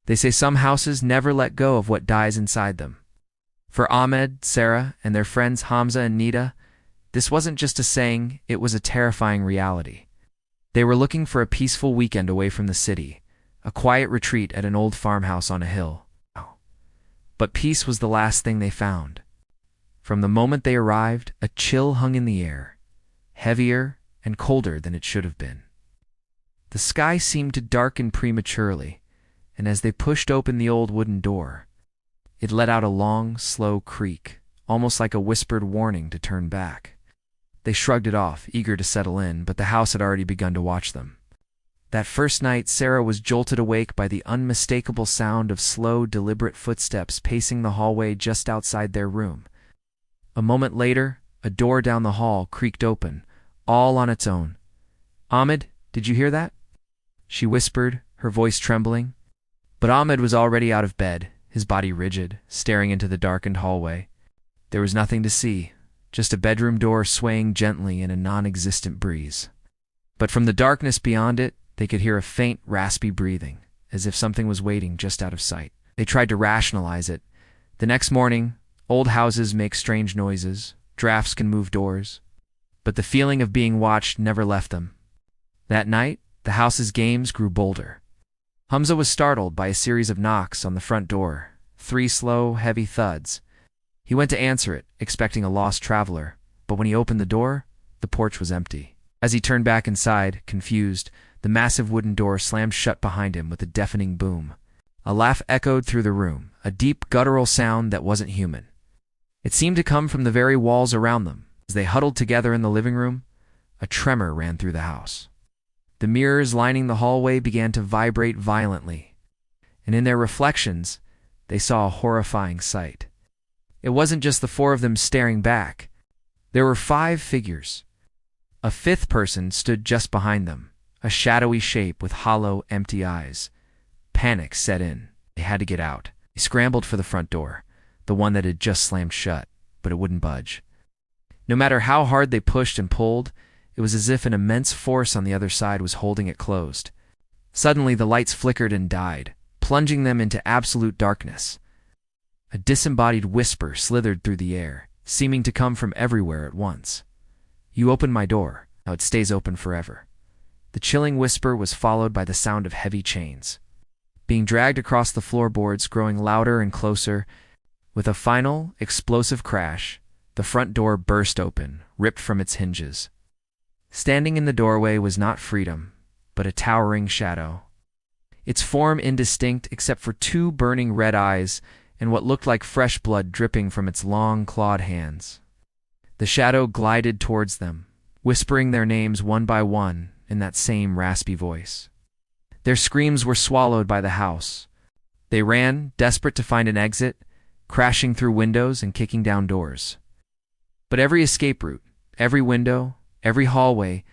They say some houses never let go of what dies inside them. For Ahmed, Sarah, and their friends Hamza and Nita, this wasn't just a saying, it was a terrifying reality. They were looking for a peaceful weekend away from the city, a quiet retreat at an old farmhouse on a hill. But peace was the last thing they found. From the moment they arrived, a chill hung in the air, heavier and colder than it should have been. The sky seemed to darken prematurely, and as they pushed open the old wooden door, it let out a long, slow creak, almost like a whispered warning to turn back. They shrugged it off, eager to settle in, but the house had already begun to watch them. That first night, Sarah was jolted awake by the unmistakable sound of slow, deliberate footsteps pacing the hallway just outside their room. A moment later, a door down the hall creaked open, all on its own. "Ahmed, did you hear that?" she whispered, her voice trembling. But Ahmed was already out of bed, his body rigid, staring into the darkened hallway. There was nothing to see, just a bedroom door swaying gently in a non-existent breeze. But from the darkness beyond it, they could hear a faint, raspy breathing, as if something was waiting just out of sight. They tried to rationalize it. The next morning, old houses make strange noises, drafts can move doors. But the feeling of being watched never left them. That night, the house's games grew bolder. Hamza was startled by a series of knocks on the front door, 3 slow, heavy thuds. He went to answer it, expecting a lost traveler, but when he opened the door, the porch was empty. As he turned back inside, confused, the massive wooden door slammed shut behind him with a deafening boom. A laugh echoed through the room, a deep, guttural sound that wasn't human. It seemed to come from the very walls around them. As they huddled together in the living room, a tremor ran through the house. The mirrors lining the hallway began to vibrate violently, and in their reflections, they saw a horrifying sight. It wasn't just the 4 of them staring back. There were 5 figures. A 5th person stood just behind them, a shadowy shape with hollow, empty eyes. Panic set in. They had to get out. They scrambled for the front door, the one that had just slammed shut, but it wouldn't budge. No matter how hard they pushed and pulled, it was as if an immense force on the other side was holding it closed. Suddenly, the lights flickered and died, plunging them into absolute darkness. A disembodied whisper slithered through the air, seeming to come from everywhere at once. "You opened my door. Now it stays open forever." The chilling whisper was followed by the sound of heavy chains being dragged across the floorboards, growing louder and closer. With a final, explosive crash, the front door burst open, ripped from its hinges. Standing in the doorway was not freedom, but a towering shadow. Its form indistinct except for 2 burning red eyes and what looked like fresh blood dripping from its long, clawed hands. The shadow glided towards them, whispering their names one by one in that same raspy voice. Their screams were swallowed by the house. They ran, desperate to find an exit, crashing through windows and kicking down doors. But every escape route, every window, every hallway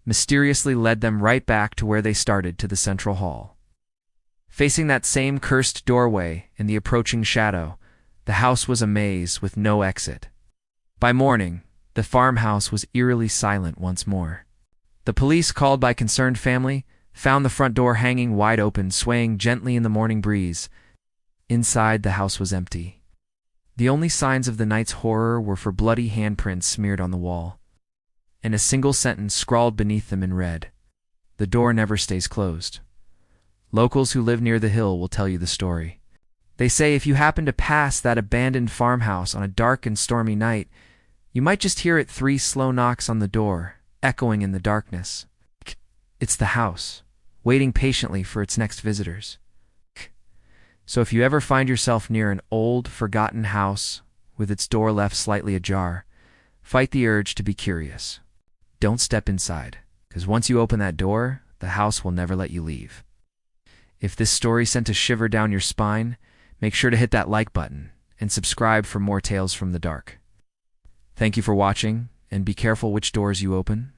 mysteriously led them right back to where they started, to the central hall. Facing that same cursed doorway in the approaching shadow, the house was a maze with no exit. By morning, the farmhouse was eerily silent once more. The police, called by concerned family, found the front door hanging wide open, swaying gently in the morning breeze. Inside, the house was empty. The only signs of the night's horror were for bloody handprints smeared on the wall, and a single sentence scrawled beneath them in red: "The door never stays closed." Locals who live near the hill will tell you the story. They say if you happen to pass that abandoned farmhouse on a dark and stormy night, you might just hear it 3 slow knocks on the door, echoing in the darkness. It's the house, waiting patiently for its next visitors. So if you ever find yourself near an old, forgotten house with its door left slightly ajar, fight the urge to be curious. Don't step inside, because once you open that door, the house will never let you leave. If this story sent a shiver down your spine, make sure to hit that like button and subscribe for more tales from the dark. Thank you for watching, and be careful which doors you open.